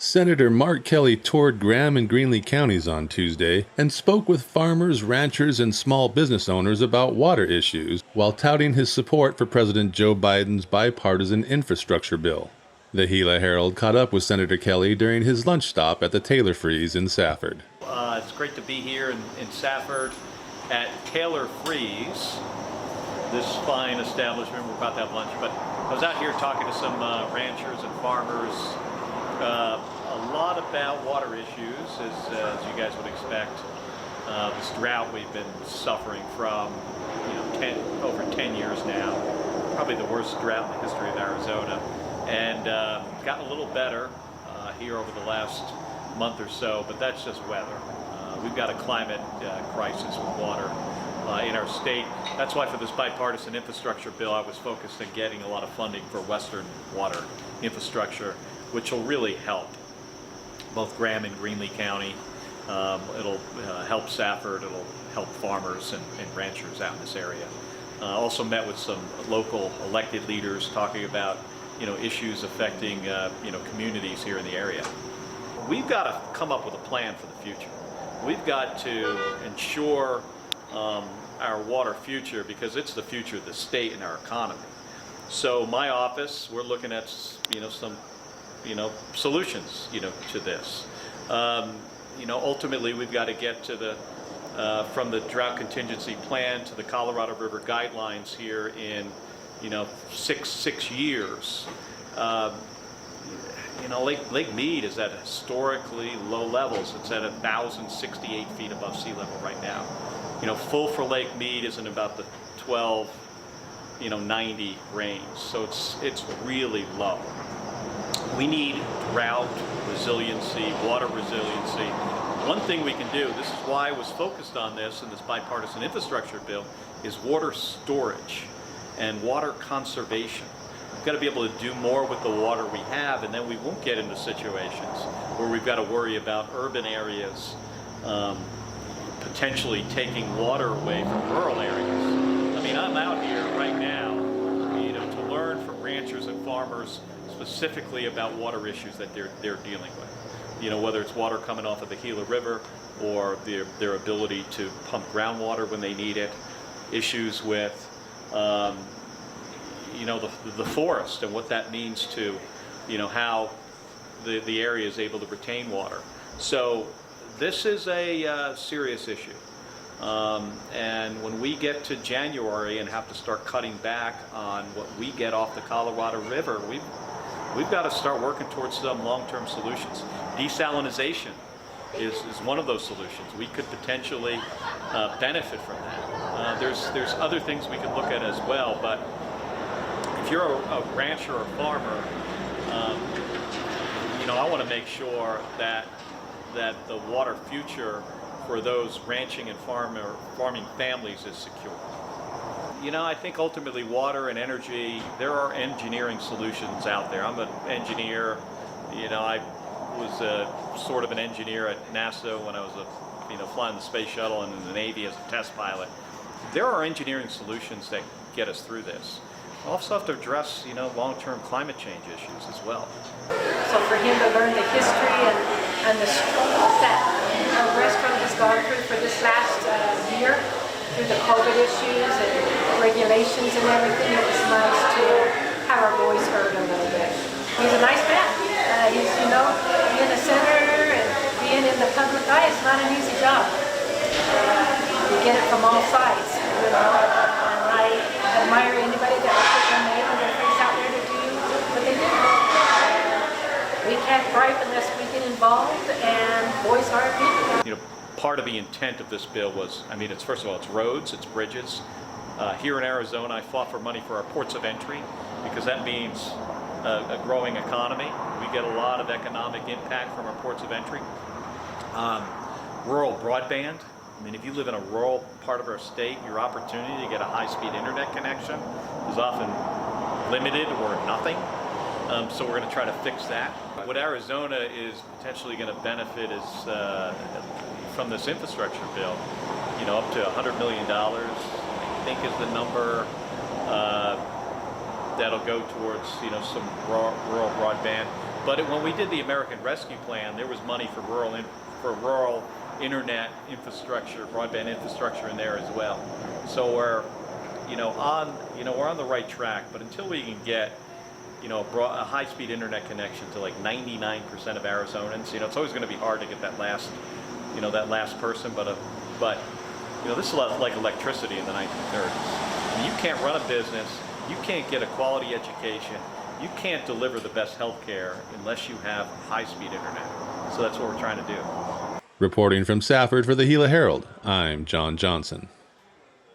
Senator Mark Kelly toured Graham and Greenlee counties on Tuesday and spoke with farmers, ranchers, and small business owners about water issues while touting his support for President Joe Biden's bipartisan infrastructure bill. The Gila Herald caught up with Senator Kelly during his lunch stop at the Taylor Freeze in Safford. It's great to be here in Safford at Taylor Freeze, this fine establishment. We're about to have lunch, but I was out here talking to some ranchers and farmers. A lot about water issues, as you guys would expect. This drought we've been suffering from, over 10 years now. Probably the worst drought in the history of Arizona, and gotten a little better here over the last month or so. But that's just weather. We've got a climate crisis with water in our state. That's why for this bipartisan infrastructure bill, I was focused on getting a lot of funding for Western water infrastructure, which will really help both Graham and Greenlee County. It'll help Safford, it'll help farmers and ranchers out in this area. Also met with some local elected leaders talking about issues affecting communities here in the area. We've got to come up with a plan for the future. We've got to ensure our water future, because it's the future of the state and our economy. So my office, we're looking at some solutions to this. Ultimately we've got to get to the from the drought contingency plan to the Colorado River guidelines here in six years. Lake Mead is at historically low levels. It's at 1,068 feet above sea level right now. Full for Lake Mead is in about the 1290 range, so it's really low. We need drought resiliency, water resiliency. One thing we can do, this is why I was focused on this in this bipartisan infrastructure bill, is water storage and water conservation. We've got to be able to do more with the water we have, and then we won't get into situations where we've got to worry about urban areas potentially taking water away from rural areas. I mean, I'm out here right now, to learn from ranchers and farmers specifically about water issues that they're dealing with. Whether it's water coming off of the Gila River or their ability to pump groundwater when they need it, issues with the forest and what that means to how the area is able to retain water. So this is a serious issue. And when we get to January and have to start cutting back on what we get off the Colorado River, we've got to start working towards some long-term solutions. Desalinization is one of those solutions. We could potentially benefit from that. There's other things we can look at as well, but if you're a rancher or farmer, I want to make sure that the water future for those ranching and farming families is secure. I think ultimately water and energy, there are engineering solutions out there. I'm an engineer. I was sort of an engineer at NASA when I was flying the space shuttle and in the Navy as a test pilot. There are engineering solutions that get us through this. We also have to address long-term climate change issues as well. So for him to learn the history and the struggles that our restaurant has gone through for this last year, through the COVID issues and regulations and everything, it was nice to have our voice heard a little bit. He's a nice man. He's, being a senator and being in the public eye is not an easy job. You get it from all sides, and I admire anybody that will put their name and their face out there to do what they do. We can't thrive unless we get involved and voice our opinion. Part of the intent of this bill was, it's first of all, it's roads, it's bridges. Here in Arizona, I fought for money for our ports of entry because that means a growing economy. We get a lot of economic impact from our ports of entry. Rural broadband. If you live in a rural part of our state, your opportunity to get a high-speed internet connection is often limited or nothing. So we're going to try to fix that. What Arizona is potentially going to benefit is from this infrastructure bill, up to $100 million, I think is the number that'll go towards, some rural broadband. But when we did the American Rescue Plan, there was money for rural internet infrastructure, broadband infrastructure in there as well. So we're on the right track. But until we can get a high-speed internet connection to like 99% of Arizonans, it's always going to be hard to get that last person. But this is like electricity in the 1930s. I mean, you can't run a business, you can't get a quality education, you can't deliver the best health care unless you have high-speed internet. So that's what we're trying to do. Reporting from Safford for the Gila Herald, I'm John Johnson.